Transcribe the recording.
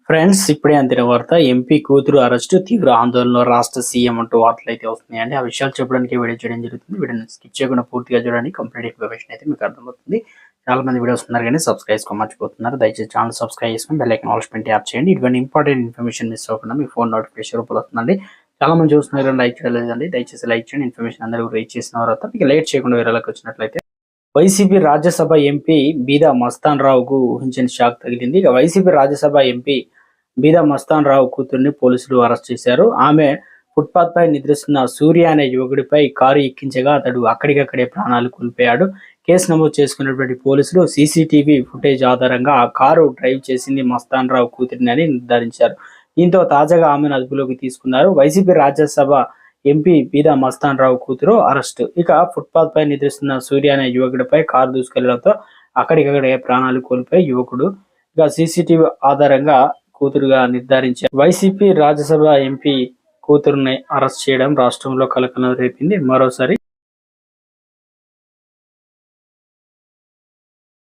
Friends, ఇప్పుడే అందిన వార్త. ఎంపీ కూతురు అరెస్టు, తీవ్ర ఆందోళనలో రాష్ట్ర సీఎం అంటూ వార్తలు అయితే వస్తున్నాయండి. ఆ విషయాలు చెప్పడానికి వీడియో చేయడం జరుగుతుంది. వీడియోని స్కిప్ చేయకుండా పూర్తిగా చూడండి. కంప్లీట్ ఇన్ఫర్మేషన్ అయితే మీకు అర్థమవుతుంది. చాలా మంది వీడియోస్ ఉన్నారు కానీ సబ్స్క్రైబ్ చేసుకో మర్చిపోతున్నారు. దయచేసి ఛానల్ సబ్స్క్రైబ్ చేసుకుని బెల్ ఐకాన్ ఆల్ ట్యాప్ చేయండి. ఇటువంటి ఇంపార్టెంట్ ఇన్ఫర్మేషన్ మిస్ అవ్వకుండా మీ ఫోన్ నోటిఫికేషన్ రూపంలో వస్తుందండి. చాలా మంది చూస్తున్నారు, లైక్ చేయలేదండి. దయచేసి లైక్ చేయండి. ఇన్ఫర్మేషన్ అందరూ రీచ్ చేసిన తర్వాత మీకు లేట్ చేయకుండా వీడియోలోకి వచ్చినట్లయితే, వైసీపీ రాజ్యసభ ఎంపీ బీదా మస్తాన్ రావుకు ఊహించని షాక్ తగిలింది. ఇక వైసీపీ రాజ్యసభ ఎంపీ బీదా మస్తాన్ రావు కూతుర్ని పోలీసులు అరెస్ట్ చేశారు. ఆమె ఫుట్పాత్ పై నిద్రిస్తున్న సూర్య అనే యువకుడిపై కారు ఎక్కించగా అతడు అక్కడికక్కడే ప్రాణాలు కోల్పోయాడు. కేసు నమోదు చేసుకున్నటువంటి పోలీసులు సీసీటీవీ ఫుటేజ్ ఆధారంగా ఆ కారు డ్రైవ్ చేసింది మస్తాన్ రావు కూతురిని అని నిర్ధారించారు. దీంతో తాజాగా ఆమెను అదుపులోకి తీసుకున్నారు. వైసీపీ రాజ్యసభ ఎంపీ బీదా మస్తాన్ రావు కూతురు అరెస్టు. ఇక ఫుట్పాత్ పై నిద్రిస్తున్న సూర్య అనే యువకుడిపై కారు దూసుకెళ్లడంతో అక్కడికక్కడే ప్రాణాలు కోల్పోయి యువకుడు ఇక సీసీటీవీ ఆధారంగా కూతురుగా నిర్ధారించారు. వైసీపీ రాజ్యసభ ఎంపీ కూతురుని అరెస్ట్ చేయడం రాష్ట్రంలో కలకలం రేపింది. మరోసారి